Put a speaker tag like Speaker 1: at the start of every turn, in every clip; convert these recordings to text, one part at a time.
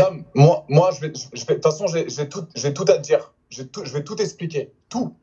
Speaker 1: Sam, moi de toute façon, j'ai tout à te dire. Je vais tout expliquer. Tout.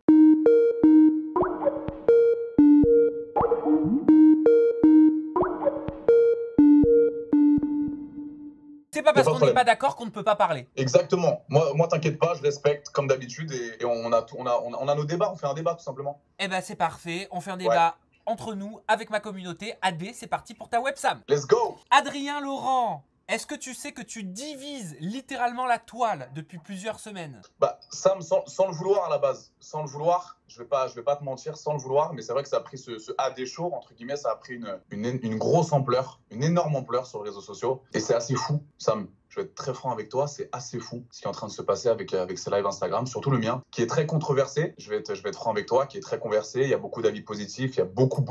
Speaker 2: C'est pas parce qu'on n'est pas d'accord qu'on ne peut pas parler.
Speaker 1: Exactement. Moi t'inquiète pas, je respecte comme d'habitude et on a nos débats, on fait un débat tout simplement.
Speaker 2: Eh ben c'est parfait, on fait un débat entre nous, avec ma communauté. AD, c'est parti pour ta websam.
Speaker 1: Let's go.
Speaker 2: Adrien Laurent, est-ce que tu sais que tu divises littéralement la toile depuis plusieurs semaines?
Speaker 1: Bah Sam, sans le vouloir à la base, sans le vouloir, je vais pas te mentir, sans le vouloir, mais c'est vrai que ça a pris ce AD show, entre guillemets, ça a pris une grosse ampleur, une énorme ampleur sur les réseaux sociaux. Et c'est assez fou, Sam. Je vais être très franc avec toi, c'est assez fou ce qui est en train de se passer avec ces lives Instagram, surtout le mien, qui est très controversé. Je vais être franc avec toi, qui est très conversé. Il y a beaucoup d'avis positifs, il y a beaucoup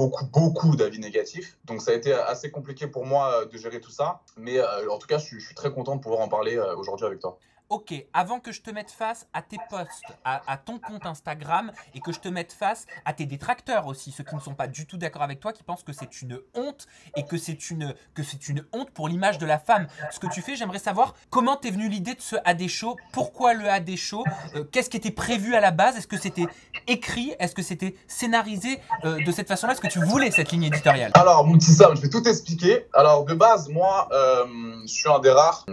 Speaker 1: d'avis négatifs. Donc ça a été assez compliqué pour moi de gérer tout ça. Mais en tout cas, je suis très content de pouvoir en parler aujourd'hui avec toi.
Speaker 2: Ok, avant que je te mette face à tes posts, à ton compte Instagram et que je te mette face à tes détracteurs aussi, ceux qui ne sont pas du tout d'accord avec toi, qui pensent que c'est une honte et que c'est une honte pour l'image de la femme. Ce que tu fais, j'aimerais savoir comment t'es venu l'idée de ce AD Show, pourquoi le AD Show, qu'est-ce qui était prévu à la base, est-ce que c'était écrit, est-ce que c'était scénarisé de cette façon-là, est-ce que tu voulais cette ligne éditoriale?
Speaker 1: Alors mon petit Sam, je vais tout expliquer. Alors de base, moi, je suis une des rares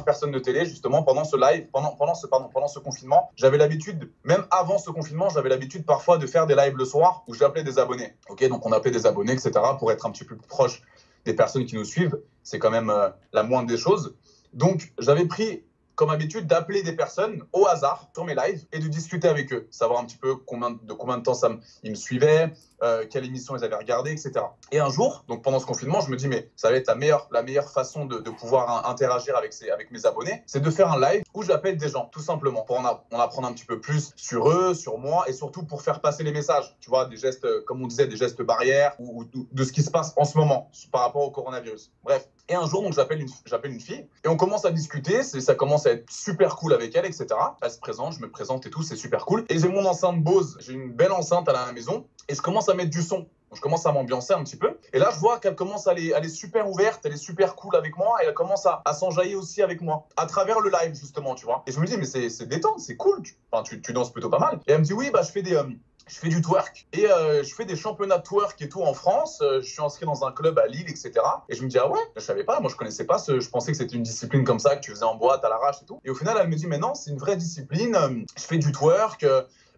Speaker 1: personnes de télé, justement, pendant ce live, pendant ce confinement. J'avais l'habitude, même avant ce confinement, j'avais l'habitude parfois de faire des lives le soir où j'appelais des abonnés. Ok, donc on appelait des abonnés, etc. pour être un petit peu plus proche des personnes qui nous suivent. C'est quand même la moindre des choses. Donc j'avais pris comme habitude d'appeler des personnes au hasard sur mes lives et de discuter avec eux, savoir un petit peu combien de temps ils me suivaient, quelle émission ils avaient regardé, etc. Et un jour, donc pendant ce confinement, je me dis mais ça va être la meilleure façon de pouvoir interagir avec mes abonnés, c'est de faire un live où j'appelle des gens, tout simplement, pour en apprendre un petit peu plus sur eux, sur moi, et surtout pour faire passer les messages, tu vois, des gestes, comme on disait, des gestes barrières ou de ce qui se passe en ce moment par rapport au coronavirus. Bref. Et un jour, donc, j'appelle une fille et on commence à discuter. Ça commence à être super cool avec elle, etc. Elle se présente, je me présente et tout, c'est super cool. Et j'ai mon enceinte Bose, j'ai une belle enceinte à la maison et je commence à mettre du son. Donc, je commence à m'ambiancer un petit peu. Et là, je vois qu'elle commence elle est super ouverte, elle est super cool avec moi et elle commence à s'enjailler aussi avec moi à travers le live, justement, tu vois. Et je me dis, mais c'est détente, c'est cool. Tu danses plutôt pas mal. Et elle me dit, oui, bah, je fais du twerk et je fais des championnats de twerk et tout en France. Je suis inscrit dans un club à Lille, etc. Et je me dis, ah ouais, je savais pas, moi je connaissais pas je pensais que c'était une discipline comme ça que tu faisais en boîte à l'arrache et tout. Et au final, elle me dit, mais non, c'est une vraie discipline. Je fais du twerk.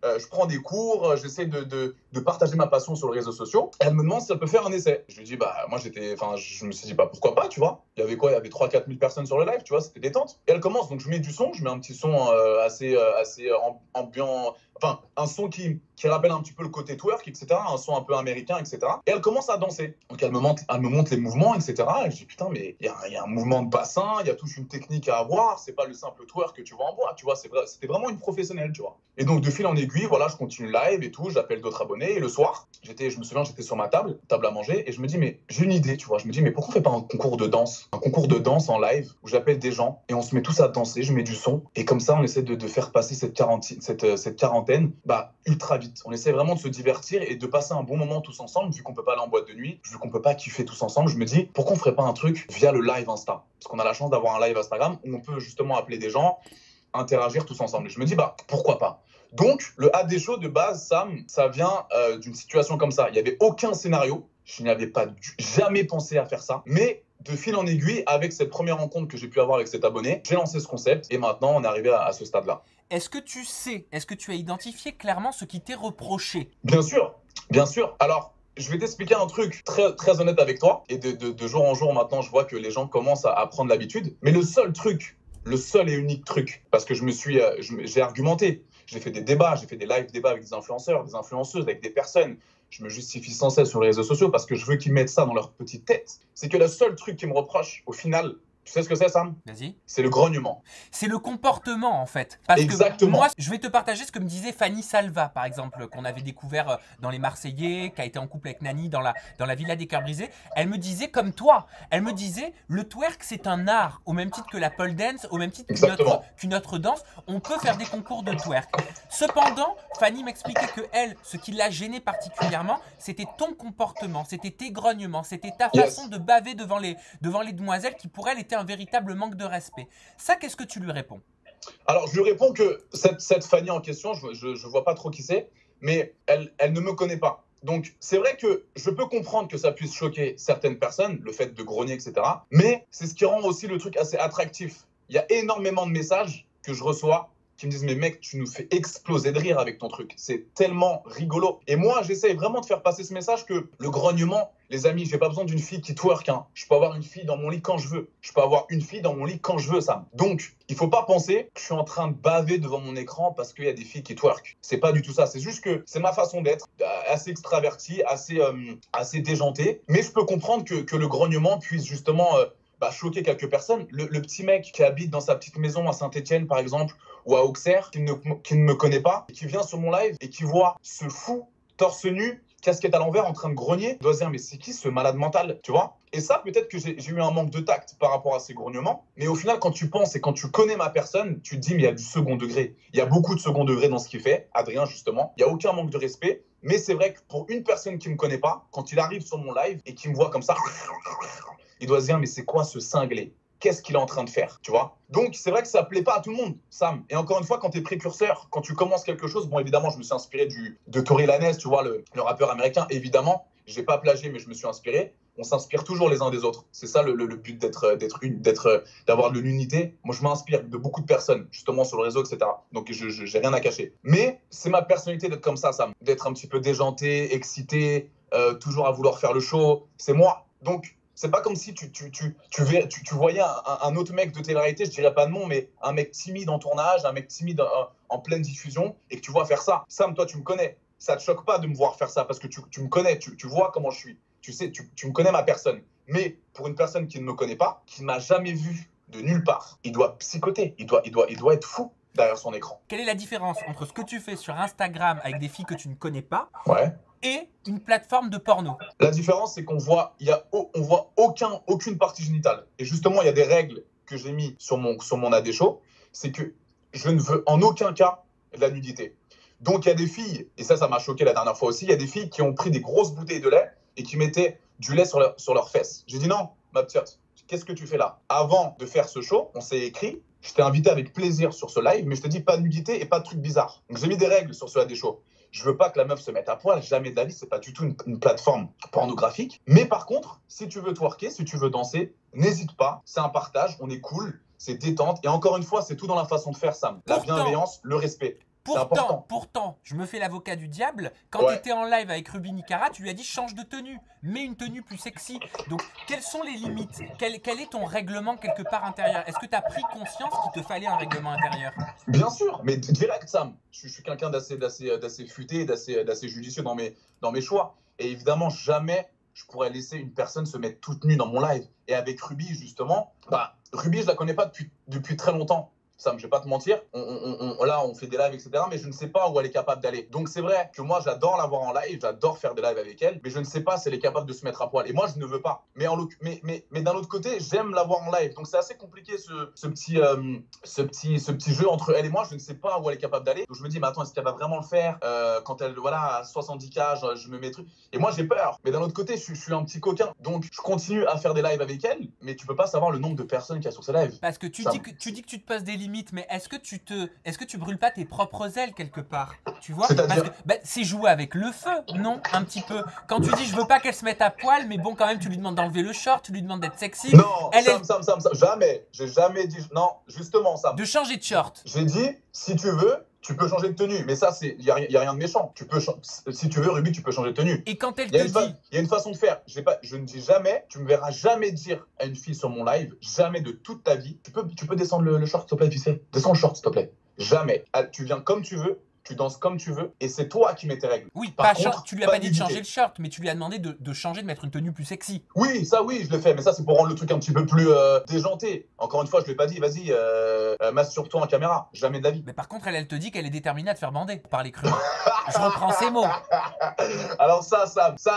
Speaker 1: Je prends des cours, j'essaie de partager ma passion sur les réseaux sociaux. Elle me demande si elle peut faire un essai. Je lui dis, bah, je me suis dit, bah, pourquoi pas, tu vois. Il y avait 3-4 000 personnes sur le live, tu vois, c'était détente. Et elle commence, donc je mets du son, je mets un petit son assez ambiant, enfin, un son qui rappelle un petit peu le côté twerk, etc., un son un peu américain, etc. Et elle commence à danser. Donc elle me montre les mouvements, etc. Et je dis, putain, mais il y a un mouvement de bassin, il y a toute une technique à avoir, c'est pas le simple twerk que tu vois en boîte, tu vois, c'était vraiment une professionnelle, tu vois. Et donc de fil en aiguille, voilà, je continue le live et tout, j'appelle d'autres abonnés. Et le soir, je me souviens, j'étais sur ma table à manger, et je me dis, mais j'ai une idée, tu vois. Je me dis, mais pourquoi on fait pas un concours de danse en live, où j'appelle des gens, et on se met tous à danser, je mets du son, et comme ça, on essaie de faire passer cette quarantaine, ultra vite. On essaie vraiment de se divertir et de passer un bon moment tous ensemble, vu qu'on peut pas aller en boîte de nuit, vu qu'on peut pas kiffer tous ensemble. Je me dis, pourquoi on ferait pas un truc via le live Insta? Parce qu'on a la chance d'avoir un live Instagram où on peut justement appeler des gens, interagir tous ensemble. Et je me dis, pourquoi pas? Donc, le AD Show de base, Sam, ça vient d'une situation comme ça. Il n'y avait aucun scénario. Je n'avais pas jamais pensé à faire ça. Mais de fil en aiguille, avec cette première rencontre que j'ai pu avoir avec cet abonné, j'ai lancé ce concept et maintenant, on est arrivé à ce stade-là.
Speaker 2: Est-ce que tu as identifié clairement ce qui t'est reproché?
Speaker 1: Bien sûr, bien sûr. Alors, je vais t'expliquer un truc très, très honnête avec toi. Et de jour en jour, maintenant, je vois que les gens commencent à prendre l'habitude. Mais le seul et unique truc, parce que j'ai argumenté, j'ai fait des débats, j'ai fait des live débats avec des influenceurs, des influenceuses, avec des personnes. Je me justifie sans cesse sur les réseaux sociaux parce que je veux qu'ils mettent ça dans leur petite tête. C'est que le seul truc qu'ils me reprochent, au final, tu sais ce que c'est, Sam?
Speaker 2: Vas-y.
Speaker 1: C'est le grognement.
Speaker 2: C'est le comportement, en fait. Parce
Speaker 1: Exactement.
Speaker 2: Que moi, je vais te partager ce que me disait Fanny Salva, par exemple, qu'on avait découvert dans Les Marseillais, qui a été en couple avec Nani dans la Villa des Cœurs Brisés. Elle me disait, comme toi, elle me disait, le twerk, c'est un art, au même titre que la pole dance, au même titre qu'une autre danse. On peut faire des concours de twerk. Cependant, Fanny m'expliquait que elle, ce qui l'a gênée particulièrement, c'était ton comportement, c'était tes grognements, c'était ta façon de baver devant les demoiselles qui, pour elle, c'était un véritable manque de respect. Ça, qu'est-ce que tu lui réponds?
Speaker 1: Alors, je lui réponds que cette Fanny en question, je vois pas trop qui c'est, mais elle ne me connaît pas. Donc, c'est vrai que je peux comprendre que ça puisse choquer certaines personnes, le fait de grogner, etc. Mais c'est ce qui rend aussi le truc assez attractif. Il y a énormément de messages que je reçois qui me disent mais mec, tu nous fais exploser de rire avec ton truc. C'est tellement rigolo. Et moi, j'essaye vraiment de faire passer ce message que le grognement, les amis, j'ai pas besoin d'une fille qui twerk. Hein. Je peux avoir une fille dans mon lit quand je veux. Je peux avoir une fille dans mon lit quand je veux, Sam. Donc, il faut pas penser que je suis en train de baver devant mon écran parce qu'il y a des filles qui twerk. C'est pas du tout ça. C'est juste que c'est ma façon d'être, assez extraverti, assez déjanté. Mais je peux comprendre que le grognement puisse justement choquer quelques personnes. Le petit mec qui habite dans sa petite maison à Saint-Etienne, par exemple, ou à Auxerre, qui ne me connaît pas, et qui vient sur mon live et qui voit ce fou torse nu, casquette à l'envers, en train de grogner, doit se dire mais c'est qui ce malade mental, tu vois? Et ça, peut-être que j'ai eu un manque de tact par rapport à ces grognements, mais au final, quand tu penses et quand tu connais ma personne, tu te dis mais il y a du second degré. Il y a beaucoup de second degré dans ce qu'il fait, Adrien justement. Il n'y a aucun manque de respect, mais c'est vrai que pour une personne qui ne me connaît pas, quand il arrive sur mon live et qu'il me voit comme ça, il doit se dire mais c'est quoi ce cinglé? Qu'est-ce qu'il est en train de faire, tu vois? Donc, c'est vrai que ça plaît pas à tout le monde, Sam. Et encore une fois, quand tu es précurseur, quand tu commences quelque chose, bon, évidemment, je me suis inspiré de Tory Lanez, tu vois, le rappeur américain, évidemment. Je n'ai pas plagié, mais je me suis inspiré. On s'inspire toujours les uns des autres. C'est ça le but d'avoir de l'unité. Moi, je m'inspire de beaucoup de personnes, justement, sur le réseau, etc. Donc, je n'ai rien à cacher. Mais c'est ma personnalité d'être comme ça, Sam. D'être un petit peu déjanté, excité, toujours à vouloir faire le show. C'est moi. Donc, c'est pas comme si tu voyais un autre mec de télé-réalité, je dirais pas de nom, mais un mec timide en tournage, un mec timide en pleine diffusion, et que tu vois faire ça. Sam, toi, tu me connais. Ça te choque pas de me voir faire ça parce que tu me connais, tu vois comment je suis. Tu sais, tu me connais ma personne. Mais pour une personne qui ne me connaît pas, qui ne m'a jamais vu de nulle part, il doit psychoter, il doit être fou derrière son écran.
Speaker 2: Quelle est la différence entre ce que tu fais sur Instagram avec des filles que tu ne connais pas et une plateforme de porno?
Speaker 1: La différence, c'est qu'on voit, on voit aucune partie génitale. Et justement, il y a des règles que j'ai mis sur mon AD Show, c'est que je ne veux en aucun cas de la nudité. Donc, il y a des filles, et ça m'a choqué la dernière fois aussi, il y a des filles qui ont pris des grosses bouteilles de lait et qui mettaient du lait sur leurs fesses. J'ai dit non, ma petite, qu'est-ce que tu fais là? Avant de faire ce show, on s'est écrit, je t'ai invité avec plaisir sur ce live, mais je te dis pas de nudité et pas de trucs bizarres. Donc, j'ai mis des règles sur ce AD Show. Je veux pas que la meuf se mette à poil, jamais de la vie, c'est pas du tout une plateforme pornographique. Mais par contre, si tu veux twerker, si tu veux danser, n'hésite pas, c'est un partage, on est cool, c'est détente. Et encore une fois, c'est tout dans la façon de faire, Sam. La bienveillance, le respect.
Speaker 2: Pourtant, je me fais l'avocat du diable. Quand tu étais en live avec Ruby Nicara, tu lui as dit change de tenue, mets une tenue plus sexy. Donc, quelles sont les limites? Quel est ton règlement quelque part intérieur? Est-ce que tu as pris conscience qu'il te fallait un règlement intérieur?
Speaker 1: Bien sûr, mais direct, Sam. Je suis quelqu'un d'assez futé, d'assez judicieux dans mes choix. Et évidemment, jamais je pourrais laisser une personne se mettre toute nue dans mon live. Et avec Ruby, justement, Ruby, je la connais pas depuis très longtemps. Sam, je vais pas te mentir, on fait des lives, etc. Mais je ne sais pas où elle est capable d'aller. Donc c'est vrai que moi, j'adore la voir en live, j'adore faire des lives avec elle, mais je ne sais pas si elle est capable de se mettre à poil. Et moi, je ne veux pas. Mais d'un autre côté, j'aime la voir en live. Donc c'est assez compliqué ce petit jeu entre elle et moi. Je ne sais pas où elle est capable d'aller. Donc je me dis, mais attends, est-ce qu'elle va vraiment le faire quand elle, à 70K, je me mets truc. Et moi, j'ai peur. Mais d'un autre côté, je suis un petit coquin. Donc je continue à faire des lives avec elle, mais tu peux pas savoir le nombre de personnes qu'il y a sur ces lives.
Speaker 2: Parce que tu dis que tu te poses des limites, mais est-ce que tu brûles pas tes propres ailes quelque part? Tu vois? Parce que c'est jouer avec le feu, non? Un petit peu. Quand tu dis je veux pas qu'elle se mette à poil, mais bon, quand même, tu lui demandes d'enlever le short, tu lui demandes d'être sexy.
Speaker 1: Non, Sam, jamais. J'ai jamais dit. Non, justement, Sam.
Speaker 2: De changer de short.
Speaker 1: J'ai dit, si tu veux, tu peux changer de tenue. Mais ça, il n'y a rien de méchant. Si tu veux, Ruby, tu peux changer de tenue.
Speaker 2: Et quand elle te dit...
Speaker 1: Il y a une façon de faire. Je ne dis jamais, tu me verras jamais dire à une fille sur mon live, jamais de toute ta vie, tu peux descendre le short, s'il te plaît, tu sais. Descends le short, s'il te plaît. Jamais. Tu viens comme tu veux. Tu danses comme tu veux et c'est toi qui mets tes règles.
Speaker 2: Oui, tu lui as pas dit de changer le short, mais tu lui as demandé de changer, de mettre une tenue plus sexy.
Speaker 1: Oui, je l'ai fait, mais ça c'est pour rendre le truc un petit peu plus déjanté. Encore une fois, je lui ai pas dit, vas-y, masturbe-toi en caméra, jamais de la vie.
Speaker 2: Mais par contre, elle te dit qu'elle est déterminée à te faire bander, pour parler cru. Je reprends ses mots.
Speaker 1: Alors ça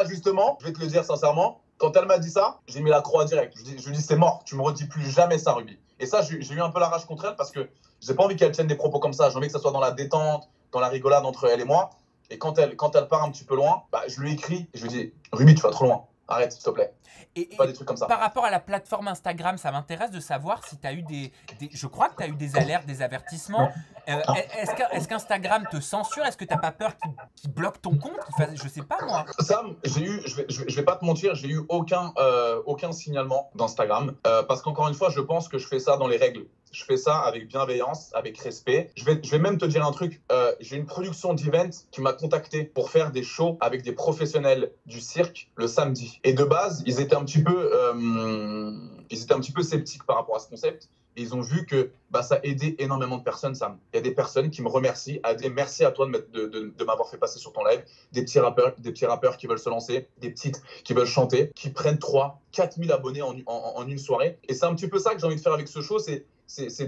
Speaker 1: justement, je vais te le dire sincèrement, quand elle m'a dit ça, j'ai mis la croix direct. Je lui ai dit, c'est mort, tu me redis plus jamais ça, Ruby. Et ça, j'ai eu un peu la rage contre elle parce que j'ai pas envie qu'elle tienne des propos comme ça. J'ai envie que ça soit dans la détente, dans la rigolade entre elle et moi. Et quand elle part un petit peu loin, je lui écris et je lui dis, Ruby, tu vas trop loin. Arrête, s'il te plaît.
Speaker 2: Et
Speaker 1: Pas des trucs comme ça.
Speaker 2: par rapport à la plateforme Instagram, ça m'intéresse de savoir si tu as eu je crois que tu as eu des alertes, des avertissements. Est-ce qu'Instagram te censure? Est-ce que tu n'as pas peur qu'il bloque ton compte? Je sais pas moi.
Speaker 1: Sam, je vais pas te mentir, j'ai eu aucun signalement d'Instagram. Parce qu'encore une fois, je pense que je fais ça dans les règles. Je fais ça avec bienveillance, avec respect. Je vais même te dire un truc. J'ai une production d'event qui m'a contacté pour faire des shows avec des professionnels du cirque le samedi. Et de base, ils étaient un petit peu sceptiques par rapport à ce concept. Et ils ont vu que ça aidait énormément de personnes, Sam. Il y a des personnes qui me remercient. Merci à toi de m'avoir fait passer sur ton live. Des petits rappeurs qui veulent se lancer, des petites qui veulent chanter, qui prennent 3-4 000 abonnés en une soirée. Et c'est un petit peu ça que j'ai envie de faire avec ce show, c'est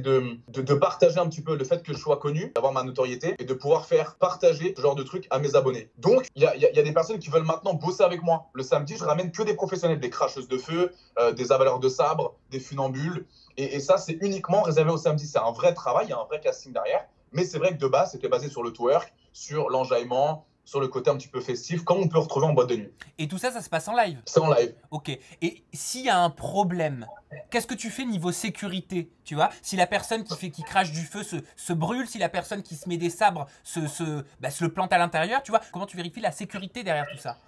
Speaker 1: de partager un petit peu le fait que je sois connu, d'avoir ma notoriété et de pouvoir faire partager ce genre de trucs à mes abonnés. Donc, il y a des personnes qui veulent maintenant bosser avec moi. Le samedi, je ramène que des professionnels, des cracheuses de feu, des avaleurs de sabre, des funambules. Et ça, c'est uniquement réservé au samedi. C'est un vrai travail, il y a un vrai casting derrière. Mais c'est vrai que de base, c'était basé sur le twerk, sur l'enjaillement, sur le côté un petit peu festif, comme on peut retrouver en boîte de nuit.
Speaker 2: Et tout ça, ça se passe en live?
Speaker 1: C'est en live.
Speaker 2: Ok. Et s'il y a un problème, qu'est-ce que tu fais niveau sécurité? Tu vois, si la personne qui crache du feu se brûle, si la personne qui se met des sabres se le plante à l'intérieur, tu vois, comment tu vérifies la sécurité derrière tout ça?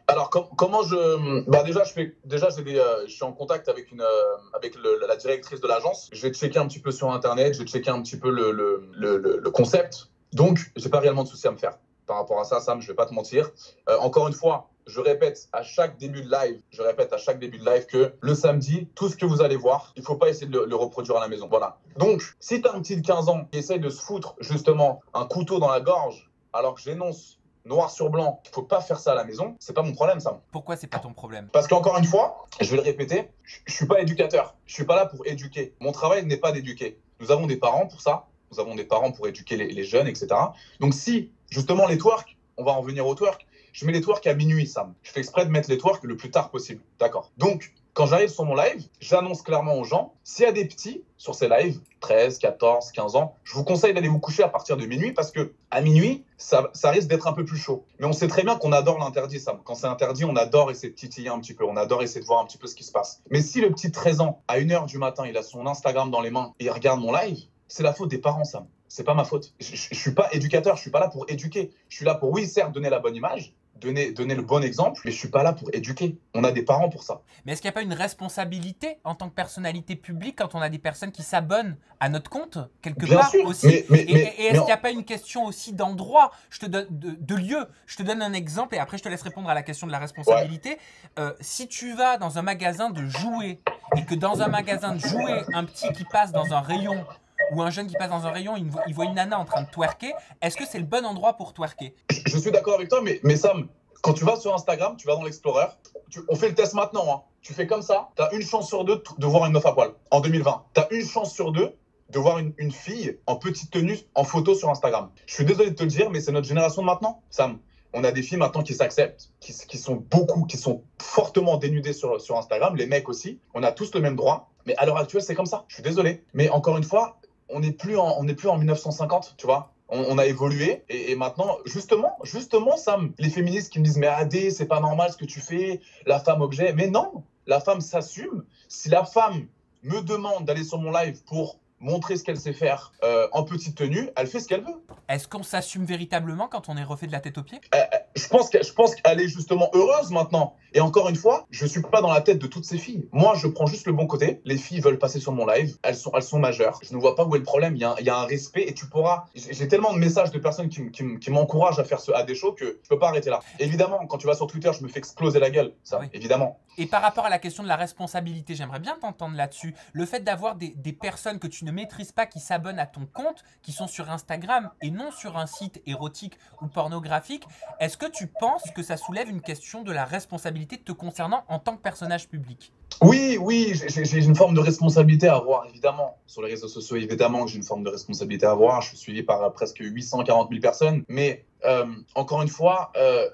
Speaker 1: Alors, comment je... je suis en contact avec la directrice de l'agence. Je vais checker un petit peu sur Internet, je vais checker un petit peu le concept. Donc, j'ai pas réellement de souci à me faire par rapport à ça, Sam, je vais pas te mentir. Encore une fois, je répète à chaque début de live que le samedi, tout ce que vous allez voir, il faut pas essayer de le reproduire à la maison. Voilà. Donc, si tu as un petit de 15 ans qui essaye de se foutre justement un couteau dans la gorge, alors que j'énonce noir sur blanc, il faut pas faire ça à la maison, c'est pas mon problème, Sam.
Speaker 2: Pourquoi c'est pas ton problème?
Speaker 1: Parce qu'encore une fois, je vais le répéter, je suis pas éducateur. Je suis pas là pour éduquer. Mon travail n'est pas d'éduquer. Nous avons des parents pour ça. Nous avons des parents pour éduquer les jeunes, etc. Donc si, justement, les twerks, on va en venir aux twerks, je mets les twerks à minuit, Sam. Je fais exprès de mettre les twerks le plus tard possible. D'accord. Donc, quand j'arrive sur mon live, j'annonce clairement aux gens, s'il y a des petits sur ces lives, 13, 14, 15 ans, je vous conseille d'aller vous coucher à partir de minuit parce que à minuit, ça risque d'être un peu plus chaud. Mais on sait très bien qu'on adore l'interdit, Sam. Quand c'est interdit, on adore essayer de titiller un petit peu, on adore essayer de voir un petit peu ce qui se passe. Mais si le petit de 13 ans, à 1h du matin, il a son Instagram dans les mains et il regarde mon live, c'est la faute des parents, Sam. C'est pas ma faute. Je suis pas éducateur, je suis pas là pour éduquer. Je suis là pour, oui, certes, donner la bonne image, donner le bon exemple, mais je suis pas là pour éduquer. On a des parents pour ça.
Speaker 2: Mais est-ce qu'il n'y a pas une responsabilité en tant que personnalité publique quand on a des personnes qui s'abonnent à notre compte quelque
Speaker 1: Bien
Speaker 2: part
Speaker 1: sûr,
Speaker 2: aussi? Et est-ce qu'il n'y a pas une question aussi d'endroit, je te donne de lieu? Je te donne un exemple et après je te laisse répondre à la question de la responsabilité. Ouais. Si tu vas dans un magasin de jouets et que dans un magasin de jouets, un petit qui passe dans un rayon ou un jeune qui passe dans un rayon, il voit une nana en train de twerker, est-ce que c'est le bon endroit pour twerker?
Speaker 1: Je suis d'accord avec toi, mais Sam, quand tu vas sur Instagram, tu vas dans l'Explorer, on fait le test maintenant, hein. Tu fais comme ça, tu as une chance sur deux de voir une meuf à poil en 2020. Tu as une chance sur deux de voir une fille en petite tenue en photo sur Instagram. Je suis désolé de te le dire, mais c'est notre génération de maintenant, Sam. On a des filles maintenant qui s'acceptent, qui sont fortement dénudées sur Instagram, les mecs aussi. On a tous le même droit, mais à l'heure actuelle, c'est comme ça. Je suis désolé. Mais encore une fois, on n'est plus en 1950, tu vois. On a évolué et maintenant, justement, Sam, les féministes qui me disent « Mais Adé, c'est pas normal ce que tu fais, la femme objet. » Mais non, la femme s'assume. Si la femme me demande d'aller sur mon live pour montrer ce qu'elle sait faire en petite tenue, elle fait ce qu'elle veut.
Speaker 2: Est-ce qu'on s'assume véritablement quand on est refait de la tête aux pieds?
Speaker 1: Je pense qu'elle est justement heureuse maintenant. Et encore une fois, je suis pas dans la tête de toutes ces filles. Moi, je prends juste le bon côté. Les filles veulent passer sur mon live. Elles sont majeures. Je ne vois pas où est le problème. Il y a un respect et tu pourras... J'ai tellement de messages de personnes qui m'encouragent à faire ce AD show que je peux pas arrêter là. Évidemment, quand tu vas sur Twitter, je me fais exploser la gueule. Ça, oui. Évidemment.
Speaker 2: Et par rapport à la question de la responsabilité, j'aimerais bien t'entendre là-dessus. Le fait d'avoir des personnes que tu ne maîtrises pas qui s'abonnent à ton compte, qui sont sur Instagram et non sur un site érotique ou pornographique, est-ce que tu penses que ça soulève une question de la responsabilité te concernant en tant que personnage public?
Speaker 1: Oui, j'ai une forme de responsabilité à avoir, évidemment. Sur les réseaux sociaux, évidemment que j'ai une forme de responsabilité à avoir. Je suis suivi par presque 840 000 personnes. Mais encore une fois,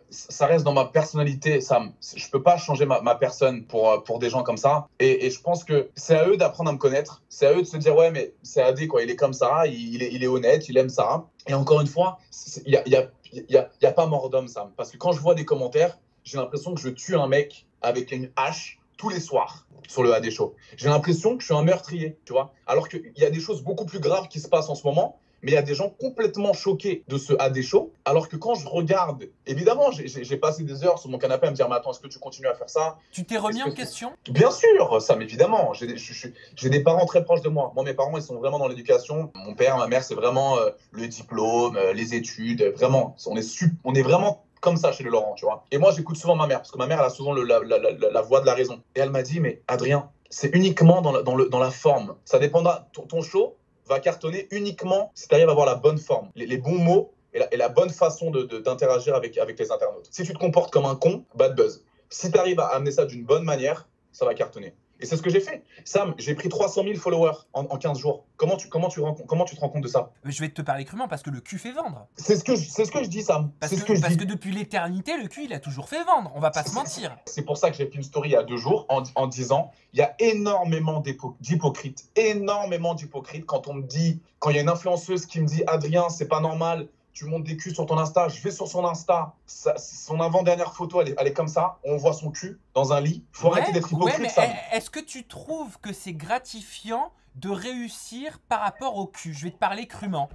Speaker 1: ça reste dans ma personnalité, Sam. Je ne peux pas changer ma personne pour des gens comme ça. Et je pense que c'est à eux d'apprendre à me connaître. C'est à eux de se dire, ouais, mais c'est Adé, quoi. Il est comme ça, il est honnête, il aime ça. Et encore une fois, il y a pas mort d'homme, Sam. Parce que quand je vois des commentaires, j'ai l'impression que je tue un mec avec une hache tous les soirs sur le AD Show. J'ai l'impression que je suis un meurtrier, tu vois. Alors qu'il y a des choses beaucoup plus graves qui se passent en ce moment, mais il y a des gens complètement choqués de ce AD Show. Alors que quand je regarde, évidemment, j'ai passé des heures sur mon canapé à me dire, mais attends, est-ce que tu continues à faire ça?
Speaker 2: Tu t'es remis en question?
Speaker 1: Bien sûr, Sam, évidemment. J'ai des parents très proches de moi. Moi, mes parents, ils sont vraiment dans l'éducation. Mon père, ma mère, c'est vraiment le diplôme, les études. Vraiment, on est vraiment comme ça chez les Laurent, tu vois. Et moi, j'écoute souvent ma mère, parce que ma mère, elle a souvent la voix de la raison. Et elle m'a dit, mais Adrien, c'est uniquement dans la forme. Ça dépendra. Ton show va cartonner uniquement si tu arrives à avoir la bonne forme, les bons mots et la bonne façon d'interagir avec les internautes. Si tu te comportes comme un con, bad buzz. Si tu arrives à amener ça d'une bonne manière, ça va cartonner. Et c'est ce que j'ai fait. Sam, j'ai pris 300 000 followers en 15 jours. Comment tu te rends compte de ça?
Speaker 2: Je vais te parler crûment parce que le cul fait vendre.
Speaker 1: C'est ce que je dis, Sam.
Speaker 2: Parce que depuis l'éternité, le cul, il a toujours fait vendre. On va pas se mentir.
Speaker 1: C'est pour ça que j'ai fait une story il y a 2 jours en disant il y a énormément d'hypocrites. Énormément d'hypocrites quand il y a une influenceuse qui me dit Adrien, c'est pas normal. Tu montes des culs sur ton Insta, je vais sur son Insta, son avant-dernière photo, elle est comme ça, on voit son cul dans un lit. Faut arrêter d'être hypocrite,
Speaker 2: mais
Speaker 1: ça.
Speaker 2: Est-ce que tu trouves que c'est gratifiant de réussir par rapport au cul? Je vais te parler crûment.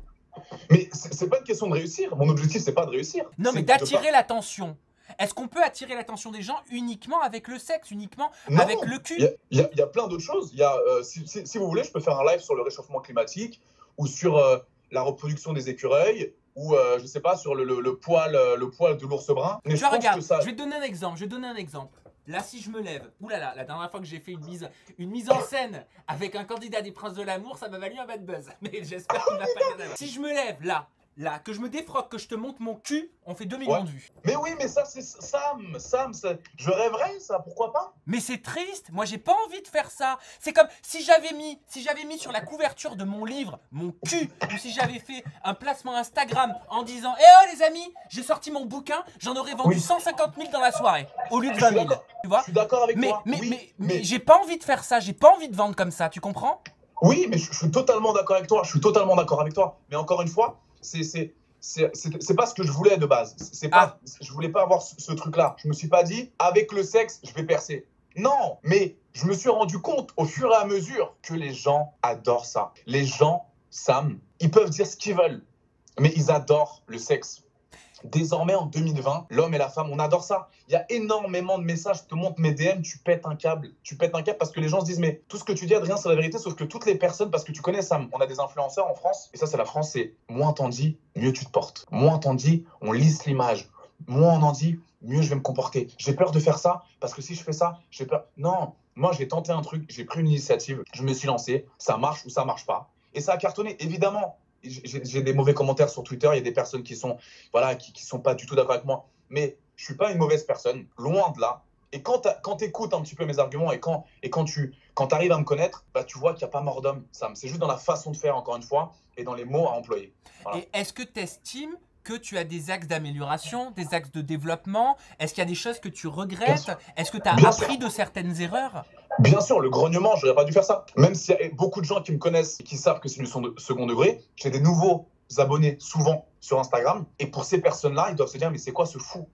Speaker 1: Mais c'est pas une question de réussir. Mon objectif, c'est pas de réussir.
Speaker 2: Non, mais d'attirer l'attention. Est-ce qu'on peut attirer l'attention des gens uniquement avec le sexe, uniquement avec le cul?
Speaker 1: Il y a plein d'autres choses. Si vous voulez, je peux faire un live sur le réchauffement climatique ou sur la reproduction des écureuils ou je sais pas sur le poil de l'ours brun. Mais
Speaker 2: je regarde, je vais te donner un exemple. Là, si je me lève, oulala, la dernière fois que j'ai fait une mise en scène avec un candidat des Princes de l'amour, ça m'a valu un bad buzz. Mais j'espère qu'il va pas y en avoir. Si je me lève là, que je me défroque, que je te montre mon cul, on fait 2 millions de vues.
Speaker 1: Mais oui, mais ça, c'est Sam, je rêverais, ça, pourquoi pas?
Speaker 2: Mais c'est triste, moi j'ai pas envie de faire ça. C'est comme si j'avais mis sur la couverture de mon livre mon cul, ou si j'avais fait un placement Instagram en disant eh oh les amis, j'ai sorti mon bouquin, j'en aurais vendu 150 000 dans la soirée, au lieu de 20 000. Tu vois?
Speaker 1: Je suis d'accord avec toi.
Speaker 2: Mais j'ai pas envie de faire ça, j'ai pas envie de vendre comme ça, tu comprends?
Speaker 1: Oui, mais je suis totalement d'accord avec toi, Mais encore une fois, c'est pas ce que je voulais de base. Je voulais pas avoir ce truc-là. Je me suis pas dit, avec le sexe, je vais percer. Non, mais je me suis rendu compte au fur et à mesure que les gens adorent ça. Les gens, Sam, ils peuvent dire ce qu'ils veulent, mais ils adorent le sexe. Désormais, en 2020, l'homme et la femme, on adore ça. Il y a énormément de messages, je te montre mes DM, tu pètes un câble. Tu pètes un câble parce que les gens se disent, mais tout ce que tu dis, Adrien, c'est la vérité, sauf que toutes les personnes, parce que tu connais Sam, on a des influenceurs en France, et ça, c'est la France, c'est moins t'en dis, mieux tu te portes. Moins t'en dis, on lisse l'image. Moins on en dit, mieux je vais me comporter. J'ai peur de faire ça, parce que si je fais ça, j'ai peur. Non, moi, j'ai tenté un truc, j'ai pris une initiative, je me suis lancé, ça marche ou ça marche pas. Et ça a cartonné, évidemment. J'ai des mauvais commentaires sur Twitter, il y a des personnes qui sont pas du tout d'accord avec moi, mais je suis pas une mauvaise personne, loin de là. Et quand tu écoutes un petit peu mes arguments et quand tu arrives à me connaître, bah, tu vois qu'il n'y a pas mort d'homme, Sam. C'est juste dans la façon de faire, encore une fois, et dans les mots à employer. Voilà.
Speaker 2: Et est-ce que tu estimes que tu as des axes d'amélioration, des axes de développement? Est-ce qu'il y a des choses que tu regrettes? Est-ce que tu as appris de certaines erreurs?
Speaker 1: Bien sûr, le grognement, je n'aurais pas dû faire ça. Même s'il y a beaucoup de gens qui me connaissent et qui savent que c'est du second degré, j'ai des nouveaux abonnés souvent sur Instagram. Et pour ces personnes-là, ils doivent se dire, mais c'est quoi ce fou?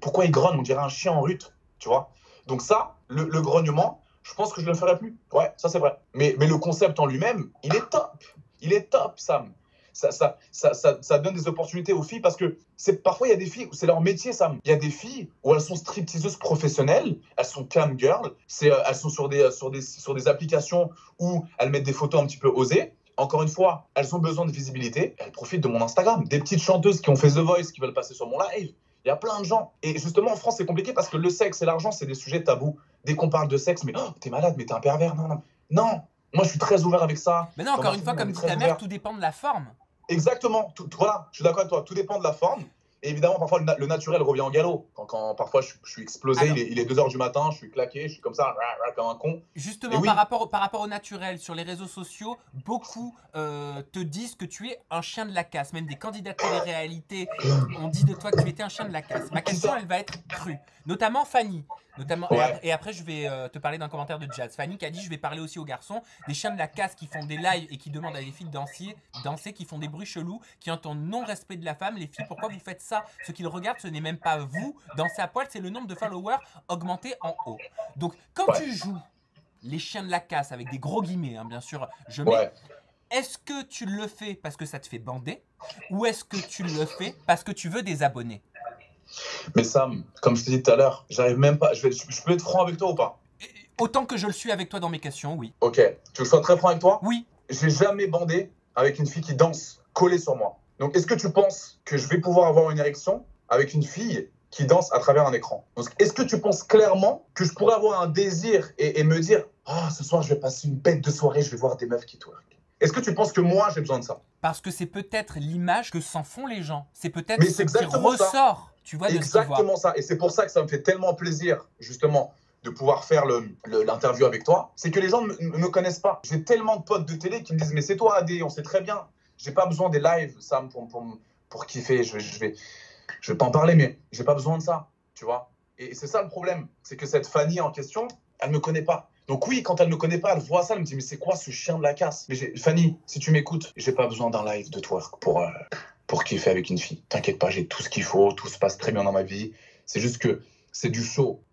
Speaker 1: Pourquoi il grogne? On dirait un chien en rut, tu vois? Donc ça, le grognement, je pense que je ne le ferai plus. Ouais, ça c'est vrai. Mais le concept en lui-même, il est top. Il est top, Sam. Ça donne des opportunités aux filles parce que parfois il y a des filles où c'est leur métier, Sam. Il y a des filles où elles sont stripteaseuses professionnelles, elles sont cam girls, elles sont sur des applications où elles mettent des photos un petit peu osées. Encore une fois, elles ont besoin de visibilité, elles profitent de mon Instagram. Des petites chanteuses qui ont fait The Voice, qui veulent passer sur mon live. Il y a plein de gens. Et justement, en France, c'est compliqué parce que le sexe et l'argent, c'est des sujets tabous. Dès qu'on parle de sexe, mais oh, t'es malade, mais t'es un pervers. Non. Moi, je suis très ouvert avec ça.
Speaker 2: Mais non, encore une fois, comme dit ta mère, tout dépend de la forme.
Speaker 1: Exactement. Voilà, je suis d'accord avec toi. Tout dépend de la forme. Et évidemment, parfois, le naturel revient en galop. Quand parfois, je suis explosé, il est 2 h du matin, je suis claqué, je suis comme ça, comme un con.
Speaker 2: Justement, oui. par rapport au naturel, sur les réseaux sociaux, beaucoup te disent que tu es un chien de la casse. Même des candidats de télé-réalité ont dit de toi que tu étais un chien de la casse. Ma question, elle va être crue. Notamment Fanny. Et après, je vais te parler d'un commentaire de Jazz. Fanny qui a dit, je vais parler aussi aux garçons, des chiens de la casse qui font des lives et qui demandent à des filles de danser, qui font des bruits chelous, qui ont un non-respect de la femme. Les filles, pourquoi vous faites ça? ça. Ce qu'ils regardent, ce n'est même pas vous danser à poil, c'est le nombre de followers augmenté en haut. Donc, quand tu joues les chiens de la casse avec des gros guillemets, hein, bien sûr, je mets. Est-ce que tu le fais parce que ça te fait bander ou est-ce que tu le fais parce que tu veux des abonnés?
Speaker 1: Mais Sam, comme je t'ai dit tout à l'heure, j'arrive même pas. Je peux être franc avec toi ou pas?
Speaker 2: Autant que je le suis avec toi dans mes questions, oui.
Speaker 1: Ok. Tu veux que je sois très franc avec toi?
Speaker 2: Oui.
Speaker 1: J'ai jamais bandé avec une fille qui danse collée sur moi. Donc, est-ce que tu penses que je vais pouvoir avoir une érection avec une fille qui danse à travers un écran? Donc, est-ce que tu penses clairement que je pourrais avoir un désir et me dire « Ah, ce soir, je vais passer une bête de soirée, je vais voir des meufs qui twerk ». Est-ce que tu penses que moi, j'ai besoin de ça?
Speaker 2: Parce que c'est peut-être l'image que s'en font les gens. C'est peut-être
Speaker 1: Mais
Speaker 2: ce qui ressort, tu vois, de ce qu'ils voient.
Speaker 1: Exactement ça. Et c'est pour ça que ça me fait tellement plaisir, justement, de pouvoir faire l'interview avec toi. C'est que les gens ne me connaissent pas. J'ai tellement de potes de télé qui me disent « Mais c'est toi, Adé, on sait très bien. J'ai pas besoin des lives, Sam, pour kiffer. Je vais pas en parler, mais j'ai pas besoin de ça, tu vois. » Et c'est ça le problème. C'est que cette Fanny en question, elle me connaît pas. Donc oui, quand elle ne me connaît pas, elle voit ça, elle me dit « Mais c'est quoi ce chien de la casse ?» Mais Fanny, si tu m'écoutes, j'ai pas besoin d'un live de twerk pour kiffer avec une fille. T'inquiète pas, j'ai tout ce qu'il faut, tout se passe très bien dans ma vie. C'est juste que c'est du show,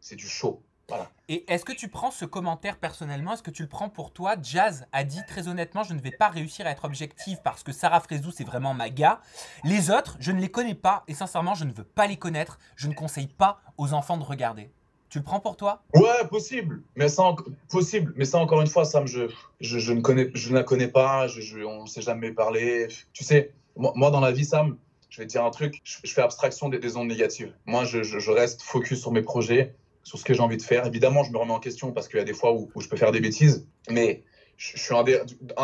Speaker 1: Voilà.
Speaker 2: Et est-ce que tu prends ce commentaire personnellement? Est-ce que tu le prends pour toi? Jazz a dit très honnêtement, je ne vais pas réussir à être objective parce que Sarah Frézou, c'est vraiment ma gars. Les autres, je ne les connais pas et sincèrement, je ne veux pas les connaître. Je ne conseille pas aux enfants de regarder. Tu le prends pour toi?
Speaker 1: Ouais, possible. Mais ça, encore une fois, Sam, je ne la connais pas. On ne s'est jamais parlé. Tu sais, moi, dans la vie, Sam, je vais te dire un truc. Je fais abstraction des ondes négatives. Moi, je reste focus sur mes projets, sur ce que j'ai envie de faire. Évidemment, je me remets en question parce qu'il y a des fois où je peux faire des bêtises. Mais je suis un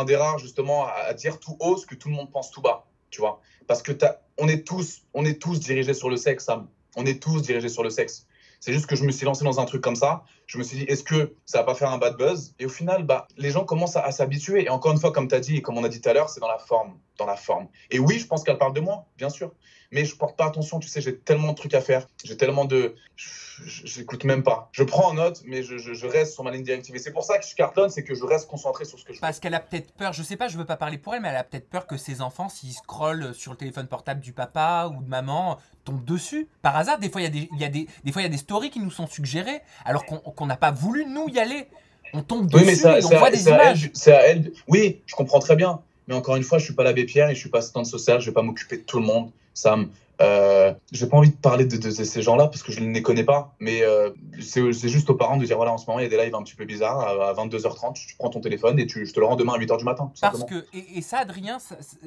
Speaker 1: des rares, justement, à dire tout haut ce que tout le monde pense tout bas. Tu vois? Parce que on est tous dirigés sur le sexe, Sam. On est tous dirigés sur le sexe. C'est juste que je me suis lancé dans un truc comme ça. Je me suis dit, est-ce que ça va pas faire un bad buzz? Et au final, les gens commencent à s'habituer. Et encore une fois, comme tu as dit et comme on a dit tout à l'heure, c'est dans la forme. Et oui, je pense qu'elle parle de moi, bien sûr. Mais je porte pas attention, tu sais, j'ai tellement de trucs à faire. J'ai tellement de... J'écoute même pas. Je prends en note, mais je reste sur ma ligne directive. Et c'est pour ça que je cartonne, c'est que je reste concentré sur ce que je fais.
Speaker 2: Parce qu'elle a peut-être peur, je sais pas, je veux pas parler pour elle, mais elle a peut-être peur que ses enfants, s'ils scrollent sur le téléphone portable du papa ou de maman, tombent dessus. Par hasard, des fois, il y a des stories qui nous sont suggérées, alors qu'on n'a pas voulu, nous, y aller. On tombe dessus et on voit des images.
Speaker 1: C'est à elle. Oui, je comprends très bien. Mais encore une fois, je suis pas l'abbé Pierre et je suis pas assistante sociale. Je vais pas m'occuper de tout le monde. Sam, j'ai pas envie de parler de ces gens-là parce que je ne les connais pas. Mais c'est juste aux parents de dire voilà, en ce moment, il y a des lives un petit peu bizarres. À 22h30, tu prends ton téléphone et je te le rends demain à 8h du matin.
Speaker 2: Parce que, et ça, Adrien,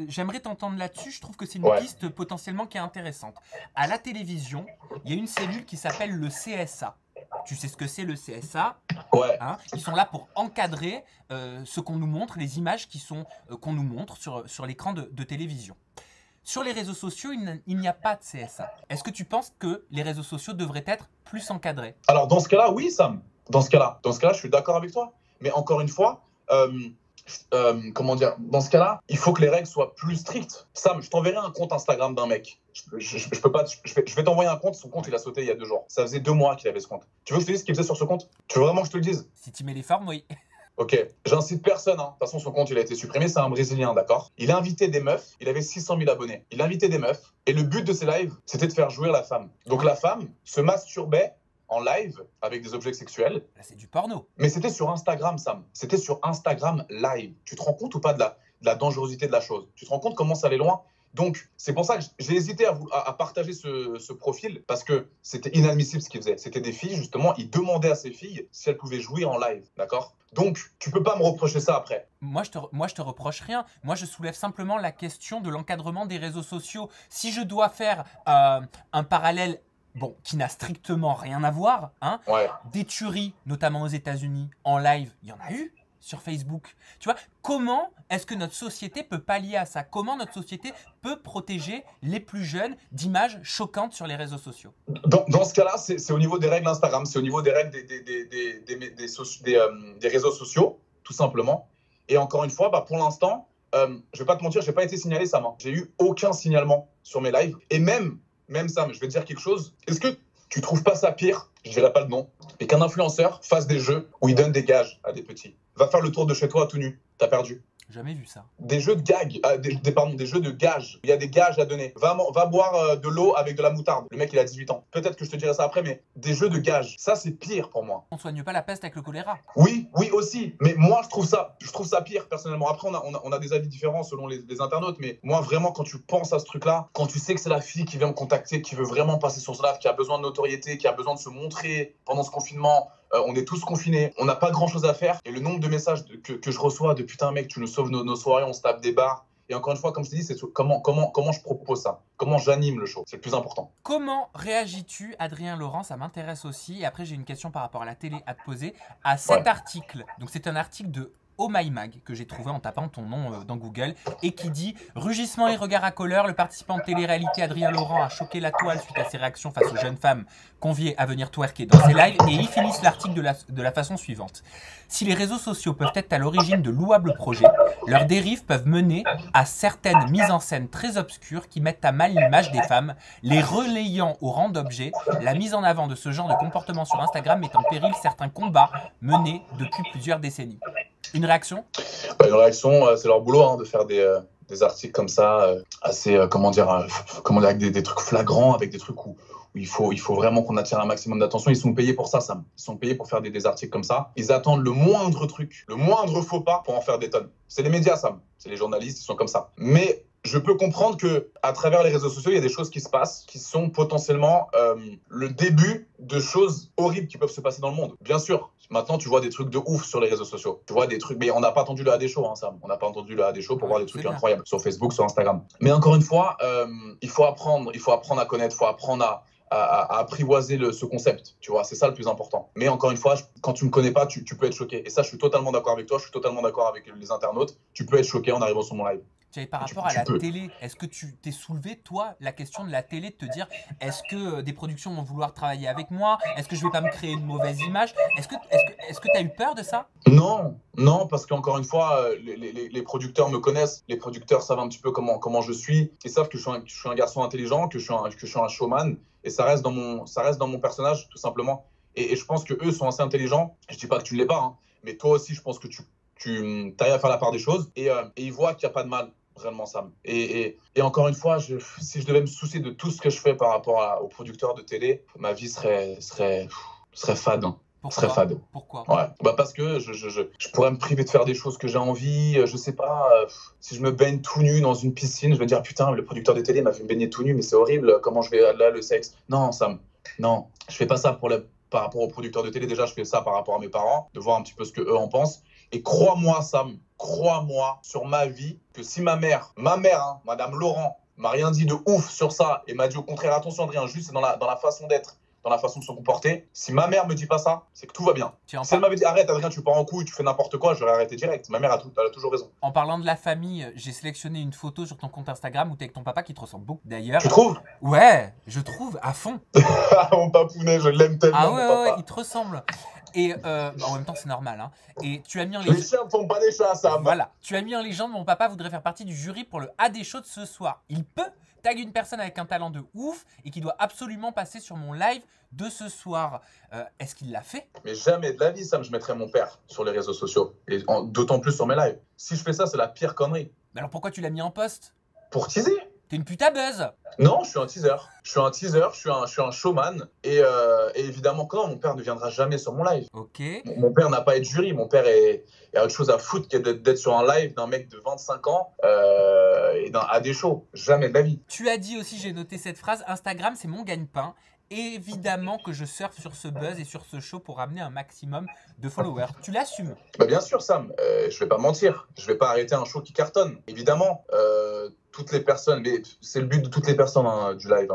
Speaker 2: j'aimerais t'entendre là-dessus. Je trouve que c'est une piste potentiellement qui est intéressante. À la télévision, il y a une cellule qui s'appelle le CSA. Tu sais ce que c'est le CSA?
Speaker 1: Ouais.
Speaker 2: Hein, ils sont là pour encadrer ce qu'on nous montre, les images qu'on nous montre sur l'écran de télévision. Sur les réseaux sociaux, il n'y a pas de CSA. Est-ce que tu penses que les réseaux sociaux devraient être plus encadrés?
Speaker 1: Alors, dans ce cas-là, oui, Sam. Dans ce cas-là, je suis d'accord avec toi. Mais encore une fois, comment dire, dans ce cas-là, il faut que les règles soient plus strictes. Sam, je t'enverrai un compte Instagram d'un mec. Je peux pas, je vais t'envoyer un compte. Son compte, il a sauté il y a 2 jours. Ça faisait 2 mois qu'il avait ce compte. Tu veux que je te dise ce qu'il faisait sur ce compte? Tu veux vraiment que je te le dise?
Speaker 2: Si tu mets les formes, oui.
Speaker 1: Ok, j'incite personne. Hein. De toute façon, son compte, il a été supprimé. C'est un Brésilien, d'accord? Il a invité des meufs. Il avait 600 000 abonnés. Il a invité des meufs. Et le but de ses lives, c'était de faire jouir la femme. Donc la femme se masturbait en live avec des objets sexuels.
Speaker 2: Là, c'est du porno.
Speaker 1: Mais c'était sur Instagram, Sam. C'était sur Instagram live. Tu te rends compte ou pas de la dangerosité de la chose? Tu te rends compte comment ça allait loin? Donc, c'est pour ça que j'ai hésité à partager ce profil parce que c'était inadmissible ce qu'ils faisaient. C'était des filles, justement, ils demandaient à ces filles si elles pouvaient jouer en live, d'accord? Donc, tu peux pas me reprocher ça après.
Speaker 2: Moi, je te reproche rien. Moi, je soulève simplement la question de l'encadrement des réseaux sociaux. Si je dois faire un parallèle, bon, qui n'a strictement rien à voir, hein, des tueries, notamment aux États-Unis, en live, il y en a eu sur Facebook. Tu vois, comment est-ce que notre société peut pallier à ça? Comment notre société peut protéger les plus jeunes d'images choquantes sur les réseaux sociaux?
Speaker 1: Dans ce cas-là, c'est au niveau des règles Instagram, c'est au niveau des règles des réseaux sociaux, tout simplement. Et encore une fois, pour l'instant, je vais pas te mentir, j'ai pas été signalé, Sam. J'ai eu aucun signalement sur mes lives. Et même Sam, je vais te dire quelque chose. Est-ce que tu trouves pas ça pire, je dirais pas le nom, et qu'un influenceur fasse des jeux où il donne des gages à des petits? Va faire le tour de chez toi tout nu, t'as perdu.
Speaker 2: Jamais vu ça.
Speaker 1: Des jeux de gag, pardon, des jeux de gages. Il y a des gages à donner. Va boire de l'eau avec de la moutarde. Le mec, il a 18 ans. Peut-être que je te dirai ça après, mais des jeux de gages, ça, c'est pire pour moi.
Speaker 2: On soigne pas la peste avec le choléra.
Speaker 1: Oui, oui aussi. Mais moi, je trouve ça pire, personnellement. Après, on a des avis différents selon les internautes, mais moi, vraiment, quand tu penses à ce truc-là, quand tu sais que c'est la fille qui vient me contacter, qui veut vraiment passer sur ce live, qui a besoin de notoriété, qui a besoin de se montrer pendant ce confinement, on est tous confinés, on n'a pas grand-chose à faire, et le nombre de messages que je reçois de putain, mec, tu nous sauves nos soirées, on se tape des barres. Et encore une fois, comme je t'ai dit, c'est comment je propose ça, comment j'anime le show, c'est le plus important.
Speaker 2: Comment réagis-tu, Adrien Laurent? Ça m'intéresse aussi. Et après, j'ai une question par rapport à la télé à te poser. À cet article, donc c'est un article de Oh My Mag que j'ai trouvé en tapant ton nom dans Google et qui dit rugissement et regard à colère, le participant de télé-réalité Adrien Laurent a choqué la toile suite à ses réactions face aux jeunes femmes conviées à venir twerker dans ses lives, et ils finissent l'article de la façon suivante. Si les réseaux sociaux peuvent être à l'origine de louables projets, leurs dérives peuvent mener à certaines mises en scène très obscures qui mettent à mal l'image des femmes, les relayant au rang d'objets. La mise en avant de ce genre de comportement sur Instagram met en péril certains combats menés depuis plusieurs décennies. Une réaction?
Speaker 1: Une réaction, c'est leur boulot de faire des articles comme ça, assez, comment dire, avec des trucs flagrants, avec des trucs où il faut vraiment qu'on attire un maximum d'attention. Ils sont payés pour ça, Sam. Ils sont payés pour faire des articles comme ça. Ils attendent le moindre truc, le moindre faux pas pour en faire des tonnes. C'est les médias, Sam. C'est les journalistes, ils sont comme ça. Mais je peux comprendre que à travers les réseaux sociaux, il y a des choses qui se passent qui sont potentiellement le début de choses horribles qui peuvent se passer dans le monde. Bien sûr, maintenant tu vois des trucs de ouf sur les réseaux sociaux. Tu vois des trucs, mais on n'a pas attendu le AD Show, Sam. On n'a pas attendu le AD Show pour voir des trucs incroyables sur Facebook, sur Instagram. Mais encore une fois, il faut apprendre à connaître, il faut apprendre à apprivoiser ce concept, tu vois, c'est ça le plus important. Mais encore une fois, quand tu me connais pas, tu peux être choqué. Et ça, je suis totalement d'accord avec toi, je suis totalement d'accord avec les internautes. Tu peux être choqué en arrivant sur mon live.
Speaker 2: Par rapport à la télé, est-ce que tu t'es soulevé, toi, la question de la télé, de te dire, est-ce que des productions vont vouloir travailler avec moi? Est-ce que je vais pas me créer une mauvaise image? Est-ce que tu as eu peur de ça?
Speaker 1: Non, parce qu'encore une fois, les producteurs me connaissent. Les producteurs savent un petit peu comment je suis. Ils savent que je suis un garçon intelligent, que je suis un showman. Et ça reste dans mon personnage, tout simplement. Et je pense qu'eux sont assez intelligents. Je dis pas que tu ne l'es pas, mais toi aussi, je pense que tu arrives à faire la part des choses. Et ils voient qu'il n'y a pas de mal, réellement, Sam. Et encore une fois, si je devais me soucier de tout ce que je fais par rapport aux producteurs de télé, ma vie serait fade. Serait fade.
Speaker 2: Pourquoi?
Speaker 1: Ouais. Parce que je pourrais me priver de faire des choses que j'ai envie. Je sais pas, si je me baigne tout nu dans une piscine, je vais dire putain, le producteur de télé m'a fait me baigner tout nu, mais c'est horrible, comment je vais là, le sexe? Non, Sam, non. Je fais pas ça par rapport aux producteurs de télé. Déjà, je fais ça par rapport à mes parents, de voir un petit peu ce qu'eux en pensent. Et crois-moi, Sam, crois-moi sur ma vie, que si ma mère, Madame Laurent, m'a rien dit de ouf sur ça et m'a dit au contraire, attention Adrien, juste c'est dans la façon d'être, dans la façon de se comporter. Si ma mère me dit pas ça, c'est que tout va bien. Si elle m'avait dit arrête Adrien, tu pars en couille, tu fais n'importe quoi, j'aurais arrêté direct. Ma mère elle a toujours raison.
Speaker 2: En parlant de la famille, j'ai sélectionné une photo sur ton compte Instagram où t'es avec ton papa qui te ressemble beaucoup d'ailleurs.
Speaker 1: Tu trouves?
Speaker 2: Ouais, je trouve à fond.
Speaker 1: Mon papounet, je l'aime tellement.
Speaker 2: Ah ouais,
Speaker 1: mon papa.
Speaker 2: ouais, il te ressemble. Et en même temps, c'est normal. Et tu as mis en
Speaker 1: Les chiens ne font pas des chats, Sam.
Speaker 2: Voilà. Tu as mis en légende, mon papa voudrait faire partie du jury pour le AD Show de ce soir. Il peut tag une personne avec un talent de ouf et qui doit absolument passer sur mon live de ce soir. Est-ce qu'il l'a fait?
Speaker 1: Mais jamais de la vie, Sam, je mettrais mon père sur les réseaux sociaux. Et d'autant plus sur mes lives. Si je fais ça, c'est la pire connerie.
Speaker 2: Mais alors pourquoi tu l'as mis en poste?
Speaker 1: Pour teaser.
Speaker 2: T'es une putain buzz.
Speaker 1: Non, je suis un teaser. Je suis un showman. Et évidemment que non, mon père ne viendra jamais sur mon live.
Speaker 2: Ok.
Speaker 1: Mon père n'a pas à être jury. Mon père a autre chose à foutre que d'être sur un live d'un mec de 25 ans et d'un AD Show. Jamais de la vie.
Speaker 2: Tu as dit aussi, j'ai noté cette phrase, Instagram, c'est mon gagne-pain. Évidemment que je surfe sur ce buzz et sur ce show pour ramener un maximum de followers. Tu l'assumes?
Speaker 1: Bien sûr, Sam. Je vais pas mentir. Je vais pas arrêter un show qui cartonne. Évidemment. Toutes les personnes, mais c'est le but de toutes les personnes du live,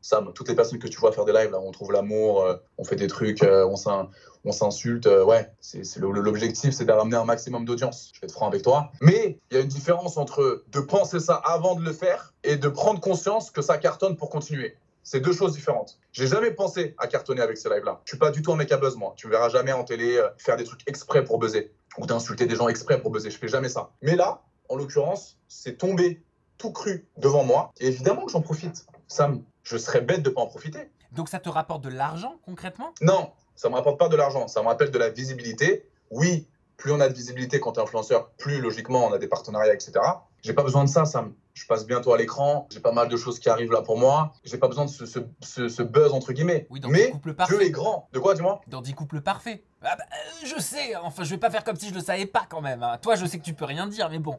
Speaker 1: Sam. Toutes les personnes que tu vois faire des lives, là, on trouve l'amour, on fait des trucs, on s'insulte. Ouais, l'objectif, c'est de ramener un maximum d'audience. Je vais être franc avec toi. Mais il y a une différence entre de penser ça avant de le faire et de prendre conscience que ça cartonne pour continuer. C'est deux choses différentes. J'ai jamais pensé à cartonner avec ces lives-là. Je suis pas du tout un mec à buzz, moi. Tu me verras jamais en télé faire des trucs exprès pour buzzer ou d'insulter des gens exprès pour buzzer. Je fais jamais ça. Mais là, en l'occurrence, c'est tombé tout cru devant moi. Et évidemment que j'en profite. Sam, je serais bête de pas en profiter.
Speaker 2: Donc ça te rapporte de l'argent concrètement?
Speaker 1: Non, ça me rapporte pas de l'argent. Ça me rappelle de la visibilité. Oui, plus on a de visibilité quand tu es influenceur, plus logiquement on a des partenariats, etc. J'ai pas besoin de ça, Sam. Je passe bientôt à l'écran, j'ai pas mal de choses qui arrivent là pour moi. J'ai pas besoin de ce buzz entre guillemets.
Speaker 2: Oui, dans
Speaker 1: mais
Speaker 2: 10 couples
Speaker 1: Dieu
Speaker 2: parfaits.
Speaker 1: est grand. De quoi, dis-moi?
Speaker 2: Dans 10 couples parfaits. Ah bah, je sais, enfin je vais pas faire comme si je le savais pas quand même. Hein. Toi, je sais que tu peux rien dire, mais bon.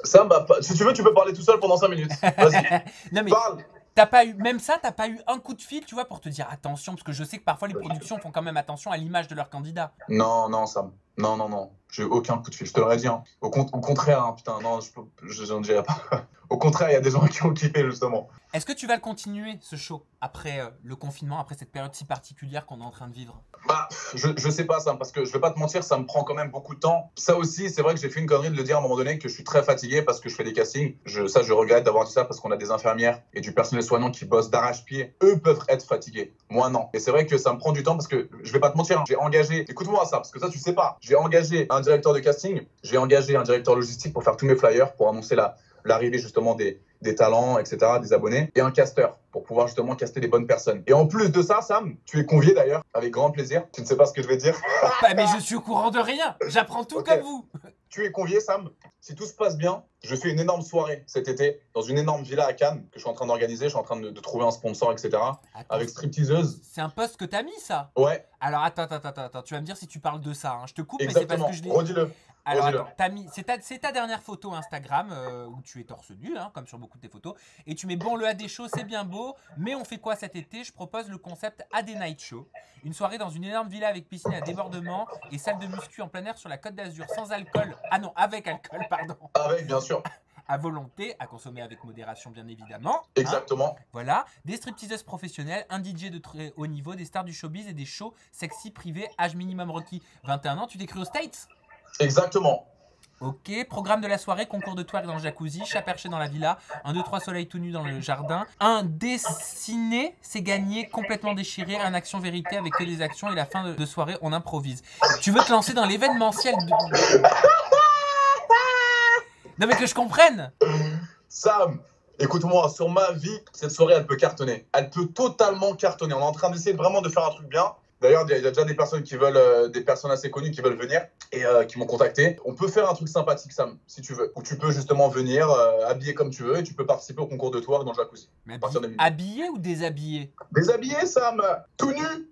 Speaker 1: Sam, bah, si tu veux, tu peux parler tout seul pendant 5 minutes. Vas-y,
Speaker 2: Non mais
Speaker 1: parle.
Speaker 2: t'as pas eu, même ça, t'as pas eu un coup de fil, tu vois, pour te dire attention, parce que je sais que parfois les productions font quand même attention à l'image de leur candidat.
Speaker 1: Non, non, Sam. Non, non, non. J'ai eu aucun coup de fil. Je te l'aurais dit. Hein. Au contraire, hein, putain, non, je n'en dirais pas. Au contraire, il y a des gens qui ont kiffé, justement.
Speaker 2: Est-ce que tu vas le continuer, ce show, après le confinement, après cette période si particulière qu'on est en train de vivre?
Speaker 1: Bah, je sais pas, Sam, parce que je vais pas te mentir, ça me prend quand même beaucoup de temps. Ça aussi, c'est vrai que j'ai fait une connerie de le dire à un moment donné, que je suis très fatigué parce que je fais des castings. Je regrette d'avoir dit ça parce qu'on a des infirmières et du personnel soignant qui bossent d'arrache-pied. Eux peuvent être fatigués. Moi, non. Et c'est vrai que ça me prend du temps parce que je vais pas te mentir, hein, j'ai engagé, écoute-moi ça, parce que ça, tu sais pas. J'ai engagé un directeur de casting, j'ai engagé un directeur logistique pour faire tous mes flyers, pour annoncer l'arrivée justement des talents, etc., des abonnés, et un casteur pour pouvoir justement caster les bonnes personnes. Et en plus de ça, Sam, tu es convié d'ailleurs, avec grand plaisir. Tu ne sais pas ce que je vais dire.
Speaker 2: Bah, mais je suis au courant de rien, j'apprends tout
Speaker 1: Ok.
Speaker 2: comme vous.
Speaker 1: Tu es convié, Sam. Si tout se passe bien, je fais une énorme soirée cet été dans une énorme villa à Cannes que je suis en train d'organiser. Je suis en train de trouver un sponsor, etc.
Speaker 2: Attends,
Speaker 1: Avec stripteaseuse.
Speaker 2: c'est un post que t'as mis, ça?
Speaker 1: Ouais,
Speaker 2: Alors attends, tu vas me dire si tu parles de ça. Hein. Je te coupe, mais c'est parce
Speaker 1: exactement.
Speaker 2: que je l'ai.
Speaker 1: Redis-le.
Speaker 2: Alors
Speaker 1: Redis-le.
Speaker 2: attends, c'est ta dernière photo Instagram où tu es torse nu, hein, comme sur beaucoup de tes photos, et tu mets bon le AD Show, c'est bien beau, mais on fait quoi cet été? Je propose le concept AD Night Show, une soirée dans une énorme villa avec piscine à débordement et salle de muscu en plein air sur la Côte d'Azur, sans alcool, ah non, avec alcool, pardon,
Speaker 1: Avec, bien sûr.
Speaker 2: à volonté, à consommer avec modération bien évidemment. Hein.
Speaker 1: Exactement.
Speaker 2: Voilà, des stripteaseuses professionnelles, un DJ de très haut niveau, des stars du showbiz et des shows sexy privés, âge minimum requis 21 ans. Tu t'es cru aux States?
Speaker 1: Exactement.
Speaker 2: Ok, programme de la soirée, concours de twerk dans le jacuzzi, chat perché dans la villa, 1, 2, 3 soleil tout nu dans le jardin. Un dessiné, c'est gagné, complètement déchiré, un action vérité avec que des actions et la fin de soirée, on improvise. Tu veux te lancer dans l'événementiel Non mais que je comprenne.
Speaker 1: Sam, écoute-moi, sur ma vie, cette soirée, elle peut cartonner. Elle peut totalement cartonner. On est en train d'essayer vraiment de faire un truc bien. D'ailleurs, il y a déjà des personnes qui veulent, des personnes assez connues qui veulent venir et qui m'ont contacté. On peut faire un truc sympathique, Sam, si tu veux. Où tu peux justement venir habillé comme tu veux et tu peux participer au concours de twerk dans le jacuzzi.
Speaker 2: Mais
Speaker 1: À partir de minuit.
Speaker 2: habillé ou déshabillé?
Speaker 1: Déshabillé, Sam, tout nu.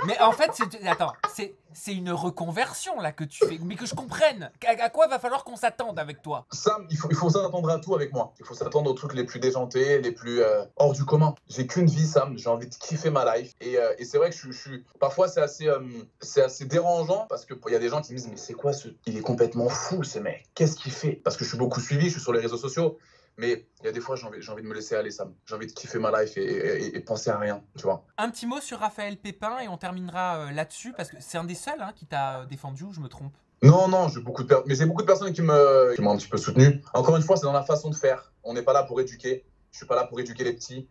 Speaker 2: Mais en fait, attends, c'est une reconversion là que tu fais, mais que je comprenne. À quoi va falloir qu'on s'attende avec toi?
Speaker 1: Sam, il faut s'attendre à tout avec moi. Il faut s'attendre aux trucs les plus déjantés, les plus hors du commun. J'ai qu'une vie, Sam. J'ai envie de kiffer ma life. Et c'est vrai que je suis... Parfois, c'est assez dérangeant parce qu'il y a des gens qui me disent « Mais c'est quoi ce... Il est complètement fou, ce mec. Qu'est-ce qu'il fait ?» Parce que je suis beaucoup suivi, je suis sur les réseaux sociaux. Mais il y a des fois, j'ai envie de me laisser aller, Sam. J'ai envie de kiffer ma life et penser à rien, tu vois.
Speaker 2: Un petit mot sur Raphaël Pépin et on terminera là-dessus parce que c'est un des seuls hein, qui t'a défendu ou je me trompe?
Speaker 1: Non, non, j'ai beaucoup de personnes qui m'ont un petit peu soutenu. Encore une fois, c'est dans la façon de faire. On n'est pas là pour éduquer. Je suis pas là pour éduquer les petits.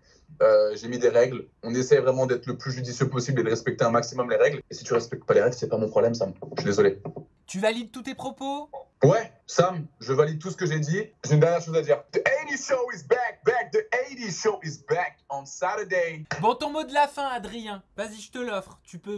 Speaker 1: J'ai mis des règles. On essaie vraiment d'être le plus judicieux possible et de respecter un maximum les règles. Et si tu respectes pas les règles, c'est pas mon problème, Sam. Je suis désolé.
Speaker 2: Tu valides tous tes propos?
Speaker 1: Ouais, Sam, je valide tout ce que j'ai dit. J'ai une dernière chose à dire. The 80s show is back. The 80s show is back on Saturday.
Speaker 2: Bon, ton mot de la fin, Adrien. Vas-y, je te l'offre. Tu peux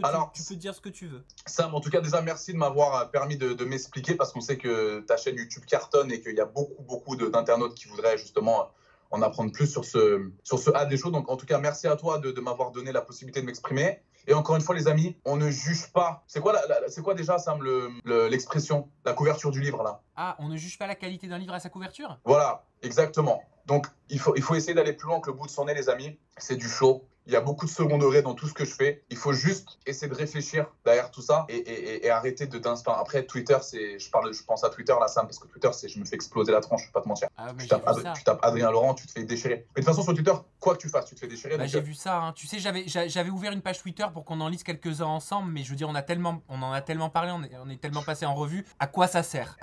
Speaker 2: dire ce que tu veux.
Speaker 1: Sam, en tout cas, déjà, merci de m'avoir permis de m'expliquer parce qu'on sait que ta chaîne YouTube cartonne et qu'il y a beaucoup d'internautes qui voudraient justement en apprendre plus sur ce AD Show. Donc, en tout cas, merci à toi de m'avoir donné la possibilité de m'exprimer. Et encore une fois, les amis, on ne juge pas. C'est quoi déjà, Sam, l'expression, la couverture du livre, là?
Speaker 2: Ah, on ne juge pas la qualité d'un livre à sa couverture?
Speaker 1: Voilà, exactement. Donc, il faut essayer d'aller plus loin que le bout de son nez, les amis. C'est du show. Il y a beaucoup de second degré dans tout ce que je fais. Il faut juste essayer de réfléchir derrière tout ça et arrêter d'instinct. Après, Twitter, je pense à Twitter là, Sam, parce que Twitter, je me fais exploser la tronche, je vais pas te mentir.
Speaker 2: Ah, mais
Speaker 1: tu tapes Adrien Laurent, tu te fais déchirer. Mais de toute façon, sur Twitter, quoi que tu fasses, tu te fais déchirer.
Speaker 2: Bah, j'ai vu ça. Hein. Tu sais, j'avais ouvert une page Twitter pour qu'on en lise quelques-uns ensemble, mais je veux dire, on en a tellement parlé, on est tellement passé en revue. À quoi ça sert?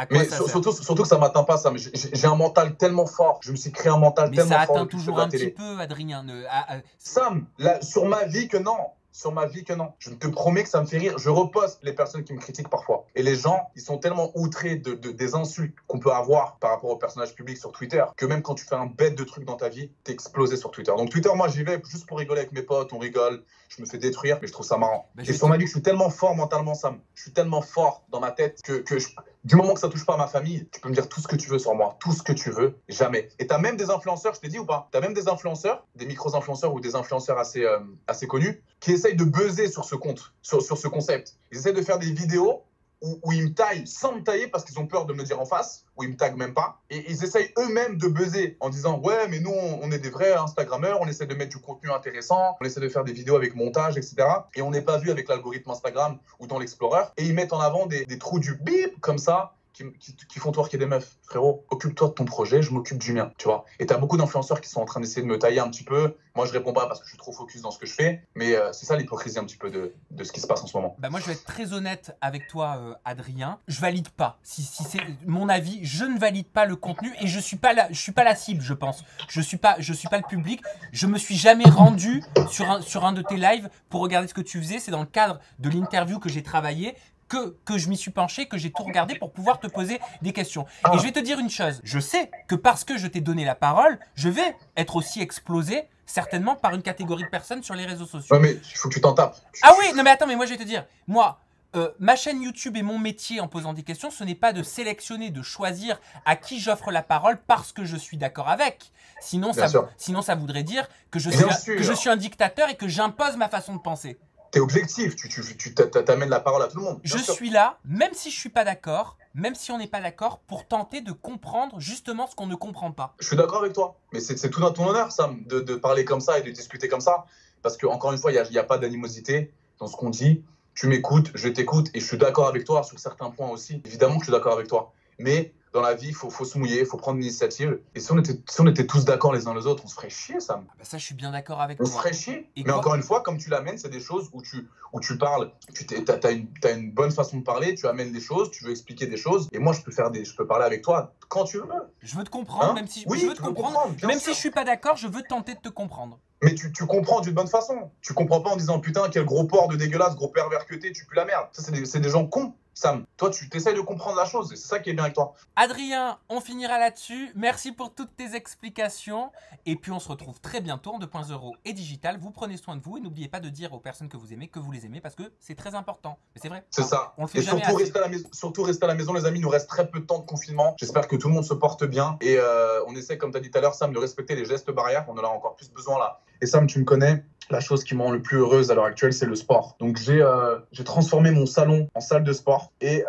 Speaker 1: Surtout que ça m'atteint pas, Sam. J'ai un mental tellement fort. Je me suis créé un mental tellement fort.
Speaker 2: Mais ça atteint toujours un petit peu, Adrien.
Speaker 1: Sam, sur ma vie que non. sur ma vie que non. Je te promets que ça me fait rire. Je reposte les personnes qui me critiquent parfois. Et les gens, ils sont tellement outrés des insultes qu'on peut avoir par rapport aux personnages publics sur Twitter que même quand tu fais un bête de truc dans ta vie, t'es explosé sur Twitter. Donc Twitter, moi, j'y vais juste pour rigoler avec mes potes, on rigole, je me fais détruire, mais je trouve ça marrant.
Speaker 2: Bah,
Speaker 1: Et sur ma vie, je suis tellement fort mentalement, Sam. Je suis tellement fort dans ma tête du moment que ça touche pas à ma famille, tu peux me dire tout ce que tu veux sur moi, tout ce que tu veux, jamais. Et t'as même des influenceurs, je t'ai dit ou pas, t'as même des influenceurs, des micro-influenceurs ou des influenceurs assez connus, qui essayent de buzzer sur ce compte, sur ce concept. Ils essayent de faire des vidéos où ils me taillent sans me tailler parce qu'ils ont peur de me le dire en face, où ils me taguent même pas. Et ils essayent eux-mêmes de buzzer en disant « Ouais, mais nous, on est des vrais Instagrammeurs, on essaie de mettre du contenu intéressant, on essaie de faire des vidéos avec montage, etc. » Et on n'est pas vu avec l'algorithme Instagram ou dans l'Explorer. Et ils mettent en avant des trous du bip comme ça, qui font twerker des meufs. Frérot, occupe-toi de ton projet, je m'occupe du mien, tu vois. Et t'as beaucoup d'influenceurs qui sont en train d'essayer de me tailler un petit peu. Moi, je réponds pas parce que je suis trop focus dans ce que je fais. Mais c'est ça l'hypocrisie un petit peu de ce qui se passe en ce moment.
Speaker 2: Bah moi, je vais être très honnête avec toi, Adrien. Je valide pas. Si c'est mon avis, je ne valide pas le contenu et je suis pas la cible, je pense. Je suis pas le public. Je me suis jamais rendu sur un de tes lives pour regarder ce que tu faisais. C'est dans le cadre de l'interview que j'ai travaillé. Que je m'y suis penché, que j'ai tout regardé pour pouvoir te poser des questions. Et je vais te dire une chose, je sais que parce que je t'ai donné la parole, je vais être aussi explosé, certainement par une catégorie de personnes sur les réseaux sociaux.
Speaker 1: Ouais, mais il faut que tu t'en tapes.
Speaker 2: Ah oui, non mais attends, mais moi je vais te dire, moi, ma chaîne YouTube et mon métier en posant des questions, ce n'est pas de sélectionner, de choisir à qui j'offre la parole parce que je suis d'accord avec. Sinon, ça voudrait dire que je suis un dictateur et que j'impose ma façon de penser.
Speaker 1: T'es objectif, tu t'amènes la parole à tout le monde.
Speaker 2: Je suis là, même si je suis pas d'accord, même si on n'est pas d'accord, pour tenter de comprendre justement ce qu'on ne comprend pas.
Speaker 1: Je suis d'accord avec toi, mais c'est tout dans ton honneur, Sam, de parler comme ça et de discuter comme ça. Parce qu'encore une fois, il n'y a pas d'animosité dans ce qu'on dit. Tu m'écoutes, je t'écoute et je suis d'accord avec toi sur certains points aussi. Évidemment que je suis d'accord avec toi. Mais dans la vie, il faut se mouiller, il faut prendre l'initiative. Et si on était tous d'accord les uns les autres, on se ferait chier, Sam.
Speaker 2: Ah bah ça, je suis bien d'accord avec toi.
Speaker 1: On se ferait chier. Mais encore une fois, comme tu l'amènes, c'est des choses où tu parles, t'as une bonne façon de parler, tu amènes des choses, tu veux expliquer des choses. Et moi, je peux parler avec toi quand tu veux.
Speaker 2: Je veux te comprendre,
Speaker 1: Hein?
Speaker 2: même si
Speaker 1: Oui,
Speaker 2: je veux te comprendre. Même si je suis pas d'accord, je veux tenter de te comprendre.
Speaker 1: Mais tu comprends d'une bonne façon. Tu comprends pas en disant putain, quel gros porc de dégueulasse, gros pervers que t'es, tu pues la merde. Ça, c'est des gens cons, Sam. Toi, tu t'essayes de comprendre la chose et c'est ça qui est bien avec toi.
Speaker 2: Adrien, on finira là-dessus. Merci pour toutes tes explications. Et puis, on se retrouve très bientôt en 2.0 et digital. Vous prenez soin de vous et n'oubliez pas de dire aux personnes que vous aimez que vous les aimez parce que c'est très important. Mais c'est vrai.
Speaker 1: C'est ça.
Speaker 2: On le fait
Speaker 1: et
Speaker 2: jamais
Speaker 1: surtout rester à la maison, les amis. Il nous reste très peu de temps de confinement. J'espère que tout le monde se porte bien. Et on essaie, comme tu as dit tout à l'heure, Sam, de respecter les gestes barrières. On en a encore plus besoin là. Et Sam, tu me connais. La chose qui me rend le plus heureuse à l'heure actuelle, c'est le sport. Donc, j'ai transformé mon salon en salle de sport et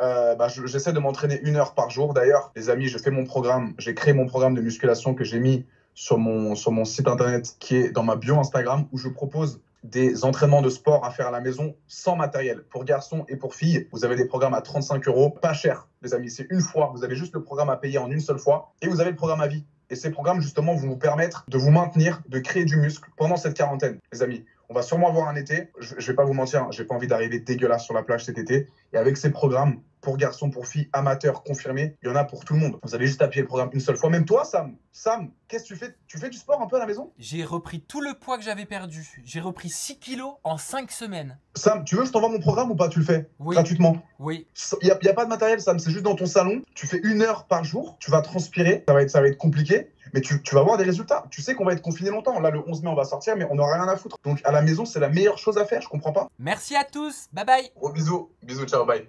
Speaker 1: j'essaie de m'entraîner 1 heure par jour. D'ailleurs, les amis, j'ai créé mon programme de musculation que j'ai mis sur mon site internet qui est dans ma bio Instagram où je propose des entraînements de sport à faire à la maison sans matériel. Pour garçons et pour filles, vous avez des programmes à 35 €, pas cher, les amis. C'est une fois, vous avez juste le programme à payer en une seule fois et vous avez le programme à vie. Et ces programmes, justement, vont vous permettre de vous maintenir, de créer du muscle pendant cette quarantaine, les amis. On va sûrement avoir un été. Je vais pas vous mentir, hein, j'ai pas envie d'arriver dégueulasse sur la plage cet été. Et avec ces programmes, pour garçons, pour filles, amateurs, confirmés, il y en a pour tout le monde. Vous avez juste à payer le programme une seule fois. Même toi, Sam. Sam, qu'est-ce que tu fais? Tu fais du sport un peu à la maison?
Speaker 2: J'ai repris tout le poids que j'avais perdu. J'ai repris 6 kilos en 5 semaines.
Speaker 1: Sam, tu veux que je t'envoie mon programme ou pas? Tu le fais
Speaker 2: Oui.
Speaker 1: Gratuitement.
Speaker 2: Oui.
Speaker 1: Il n'y a pas de matériel, Sam. C'est juste dans ton salon. Tu fais 1 heure par jour. Tu vas transpirer. Ça va être compliqué. Mais tu vas avoir des résultats. Tu sais qu'on va être confiné longtemps. Là, le 11 mai, on va sortir, mais on n'aura rien à foutre. Donc, à la maison, c'est la meilleure chose à faire. Je comprends pas.
Speaker 2: Merci à tous. Bye bye.
Speaker 1: Gros bisous. Bisous, ciao, bye.